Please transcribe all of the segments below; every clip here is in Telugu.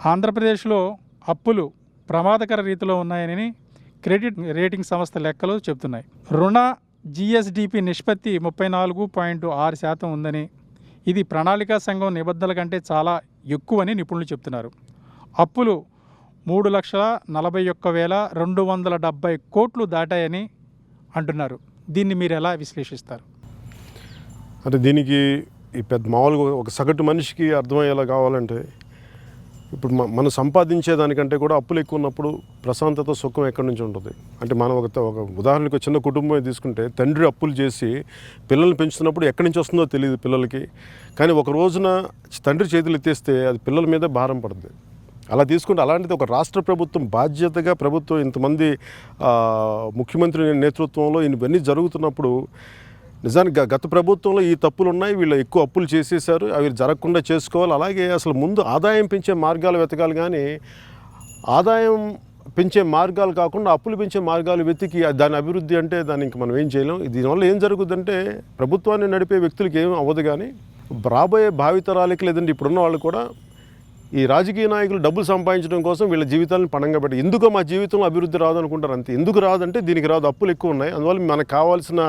ఆంధ్రప్రదేశ్లో అప్పులు ప్రమాదకర రీతిలో ఉన్నాయని క్రెడిట్ రేటింగ్ సంస్థ లెక్కలు చెబుతున్నాయి. రుణ జిఎస్డిపి నిష్పత్తి 34.6% ఉందని, ఇది ప్రణాళికా సంఘం నిబంధనల కంటే చాలా ఎక్కువని నిపుణులు చెప్తున్నారు. అప్పులు 3,41,270 కోట్లు దాటాయని అంటున్నారు. దీన్ని మీరు ఎలా విశ్లేషిస్తారు? అంటే దీనికి ఈ పెద్ద మామూలుగా ఒక సగటు మనిషికి అర్థమయ్యేలా కావాలంటే, ఇప్పుడు మనం సంపాదించేదానికంటే కూడా అప్పులు ఎక్కువ ఉన్నప్పుడు ప్రశాంతత సుఖం ఎక్కడి నుంచి ఉంటుంది అంటే, మనం ఒక ఉదాహరణకు చిన్న కుటుంబం తీసుకుంటే తండ్రి అప్పులు చేసి పిల్లల్ని పెంచుతున్నప్పుడు ఎక్కడి నుంచి వస్తుందో తెలియదు పిల్లలకి. కానీ ఒక రోజున తండ్రి చేతులు ఎత్తేస్తే అది పిల్లల మీద భారం పడుతుంది. అలా తీసుకుంటే అలాంటిది ఒక రాష్ట్ర ప్రభుత్వం బాధ్యతగా ప్రభుత్వం ఇంతమంది ముఖ్యమంత్రి నేతృత్వంలో ఇవన్నీ జరుగుతున్నప్పుడు నిజానికి గత ప్రభుత్వంలో ఈ తప్పులు ఉన్నాయి, వీళ్ళు ఎక్కువ అప్పులు చేసేసారు, అవి జరగకుండా చేసుకోవాలి. అలాగే అసలు ముందు ఆదాయం పెంచే మార్గాలు వెతకాలి, కానీ ఆదాయం పెంచే మార్గాలు కాకుండా అప్పులు పెంచే మార్గాలు వెతికి దాని అభివృద్ధి అంటే దాన్ని ఇంక మనం ఏం చేయలేం. దీనివల్ల ఏం జరుగుతుందంటే ప్రభుత్వాన్ని నడిపే వ్యక్తులకి ఏం అవ్వదు, కానీ రాబోయే భావితరాలకి లేదంటే ఇప్పుడున్న వాళ్ళు కూడా ఈ రాజకీయ నాయకులు డబ్బులు సంపాదించడం కోసం వీళ్ళ జీవితాలను పణంగా పెట్టి ఎందుకో మా జీవితంలో అభివృద్ధి రాదు అనుకుంటారు అంతే. ఎందుకు రాదంటే దీనికి రాదు, అప్పులు ఎక్కువ ఉన్నాయి. అందువల్ల మనకు కావాల్సిన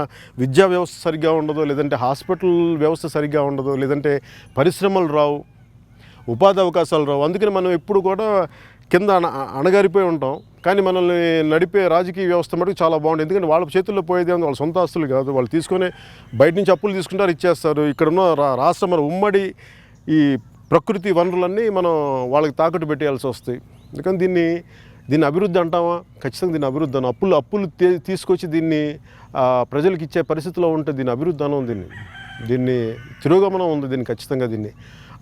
విద్యా వ్యవస్థ సరిగ్గా ఉండదు, లేదంటే హాస్పిటల్ వ్యవస్థ సరిగ్గా ఉండదు, లేదంటే పరిశ్రమలు రావు, ఉపాధి అవకాశాలు రావు. అందుకని మనం ఎప్పుడు కూడా కింద అణగారిపోయి ఉంటాం. కానీ మనల్ని నడిపే రాజకీయ వ్యవస్థ మటుకు చాలా బాగుంటుంది. ఎందుకంటే వాళ్ళ చేతుల్లో పోయేది వాళ్ళ సొంత ఆస్తులు కాదు, వాళ్ళు తీసుకొని బయట నుంచి అప్పులు తీసుకుంటారు, ఇచ్చేస్తారు. ఇక్కడున్న రాష్ట్రం మన ఉమ్మడి ఈ ప్రకృతి వనరులన్నీ మనం వాళ్ళకి తాకట్టు పెట్టేయాల్సి వస్తాయి. అందుకని దీన్ని అభివృద్ధి అంటామా? ఖచ్చితంగా దీన్ని అభివృద్ధి అను. అప్పులు తీసుకొచ్చి దీన్ని ప్రజలకు ఇచ్చే పరిస్థితిలో ఉంటే దీన్ని అభివృద్ధి అనం. దీన్ని తిరోగమనం ఉంది దీన్ని ఖచ్చితంగా. దీన్ని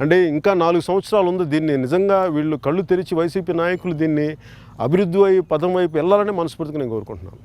అంటే ఇంకా 4 సంవత్సరాలు ఉంది. దీన్ని నిజంగా వీళ్ళు కళ్ళు తెరిచి వైసీపీ నాయకులు దీన్ని అభివృద్ధి వైపు పదం వైపు వెళ్ళాలని మనస్ఫూర్తిగా నేను కోరుకుంటున్నాను.